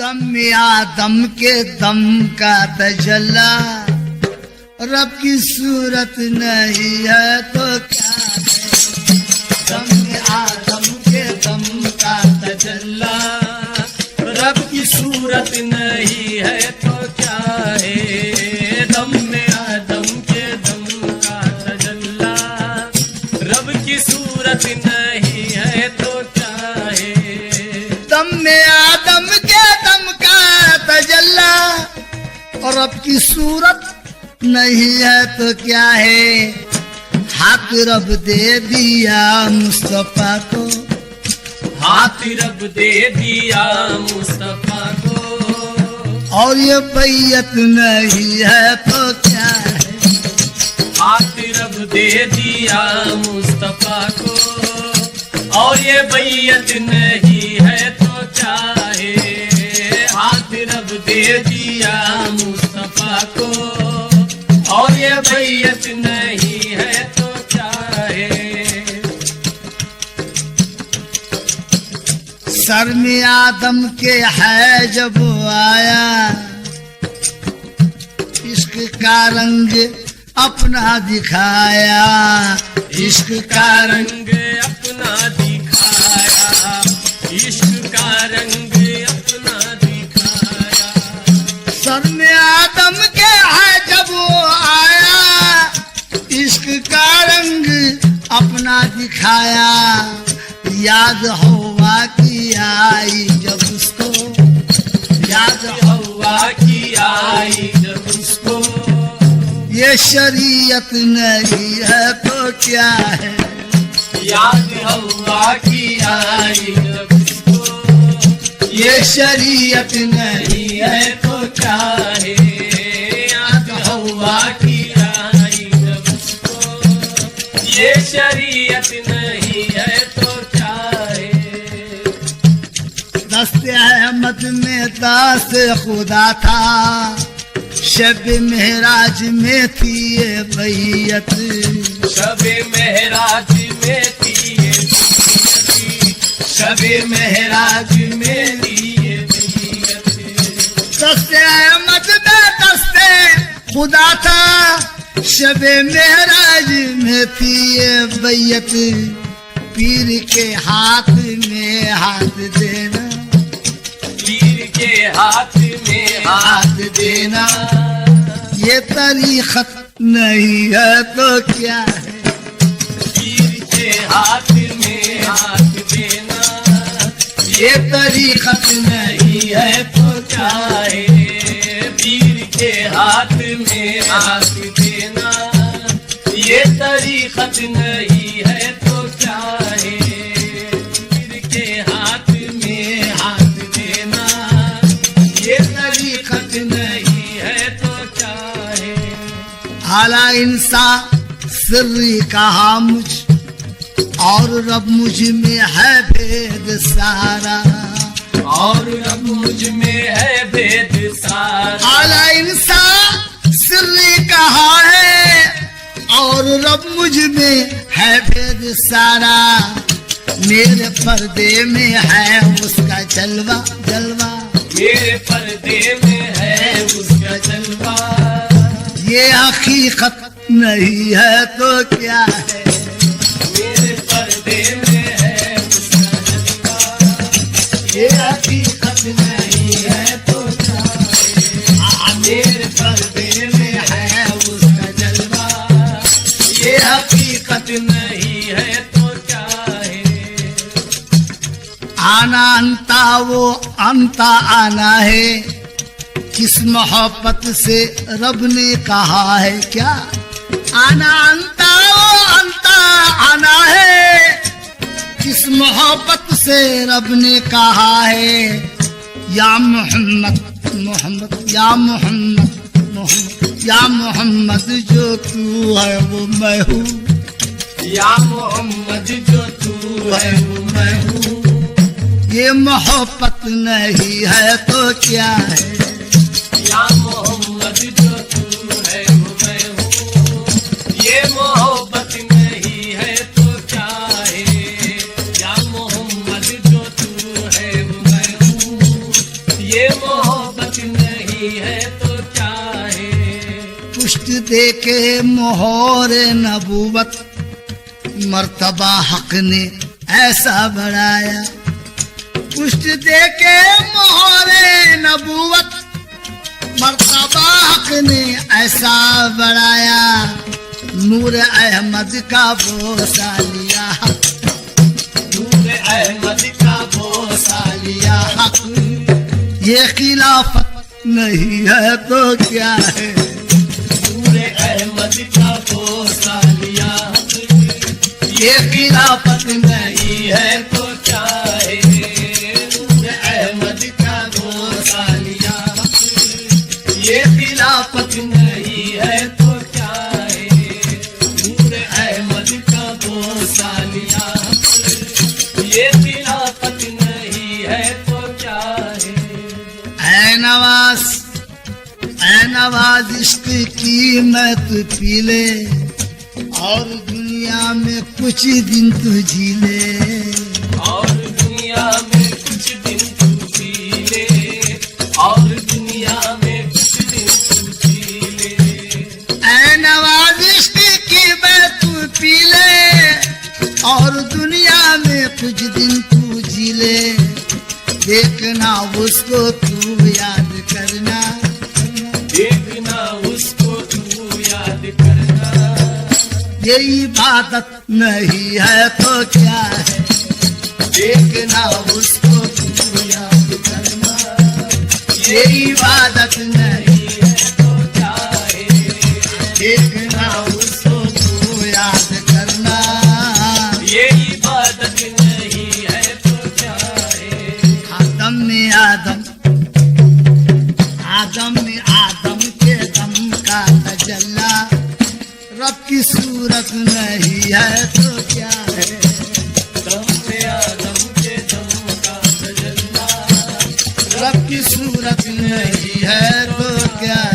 दम में आदम के दम का तजल्ला, रब की सूरत नहीं है तो क्या है। दम में आदम के दम का तजल्ला, रब की सूरत नहीं है तो क्या है। दम में आदम के दम का तजल्ला, रब की सूरत नहीं है तो क्या है। दम में आदम के दम का तजल्ला और रब की सूरत नहीं है तो क्या है। हाथ रब दे दिया मुस्तफा को, हाथ रब दे दिया मुस्तफा को, और ये बैयत नहीं है तो क्या है। हाथ रब दे दिया मुस्तफा को, और ये बैयत नहीं है तो क्या है। हाथ रब दे दिया मुस्तफा को, और ये बैयत नहीं है तो क्या है। सर में आदम के है जब आया, इश्क का रंग अपना दिखाया, इश्क का रंग अपना दिखाया, इश्क का रंग अपना दिखाया। सर में आदम के है जब आया, इश्क का रंग अपना दिखाया। याद हवा की आई जब उसको, याद हवा की आई जब उसको, ये शरीयत नहीं है तो क्या है। याद हवा की आई जब उसको, ये शरीयत नहीं है तो क्या है। याद हवा की आई जब उसको, ये शरीयत नहीं है तो क्या है। दस्ते अहमद में दास खुदा था, शब महराज में थी ये बैयत, शब महराज में थी ये बैयत, शब महराज में थी ये बैयत। दस्ते अहमद में दस्ते खुदा था, शब महराज में थी ये बैयत। पीर के हाथ में हाथ देना, पीर के हाथ में हाथ देना, ये तरीक़त नहीं है तो क्या है। पीर के हाथ में हाथ देना, ये तरीक़त नहीं है तो क्या है। पीर के हाथ में हाथ देना, ये तरीक़त नहीं है तो क्या है। पीर के हाथ में हाथ देना, ये तरीक़त नहीं है तो क्या है। आला इंसा सिर्री कहा मुझ, और रब मुझ में है भेद सारा, और रब मुझ में है भेद सारा। आला इंसा सिर्री कहा है, और रब मुझ में है भेद सारा। मेरे पर्दे में है उसका जलवा जलवा, मेरे पर्दे में है उसका जलवा, ये हकीकत नहीं है तो क्या है। मेरे पर्दे में है उसका जलवा, ये हकीकत नहीं है तो क्या है। मेरे पर्दे में है उसका जलवा, ये हकीकत नहीं है तो क्या है। आना अंता वो अंता आना है, किस मोहब्बत से रब ने कहा है क्या। आना अंता वो अंता आना है, किस मोहब्बत से रब ने कहा है। या मोहम्मद मोहम्मद या मोहम्मद मोहम्मद या मोहम्मद, जो तू है वो मैं हूँ। या मोहम्मद जो तू है वो मैं हूँ। ये मोहब्बत नहीं है तो क्या है। या मोहम्मद जो तू है वो मैं हूँ। ये मोहब्बत नहीं है तो क्या है। या मोहम्मद जो तू है वो मैं हूँ। ये मोहब्बत नहीं है तो क्या है। पुष्ट दे के मोहर नबूवत मर्तबा हक ने ऐसा बढ़ाया। पुष्ट दे के मोहर नबूवत मर्तबा हक ने ऐसा बढ़ाया। नूर अहमद का बोसा लिया हक, नूर अहमद का बोसा लिया हक। ये खिलाफत नहीं है तो क्या है। नूर अहमद का बोसा लिया हक। ये खिलाफत नहीं है तो क्या है। नूर अहमद का बोसा लिया हक। ये खिलाफत नहीं है तो क्या है। नूर अहमद का बोसा लिया हक। ये खिलाफत नहीं है तो क्या है। ऐ नवाज इश्क की मैं तू पी ले और दुनिया में कुछ दिन तू जी ले। और दुनिया में कुछ दिन तू जी ले। और दुनिया में कुछ दिन तू जी ले। ऐ नवाज इश्क की मैं तू पी ले और दुनिया में कुछ दिन तू जी ले। देखना उसको तू याद करना, देखना उसको तू याद करना। ये इबादत नहीं है तो क्या है। देखना उसको तू याद करना, ये इबादत नहीं है तो क्या है। देखना उसको तू याद करना। ये इबादत नहीं है तो क्या है। आदम ने आदम के दम का तजल्ला। रब की सूरत नहीं है तो क्या है। दम में आदम के दम का तजल्ला। रब की सूरत नहीं है तो क्या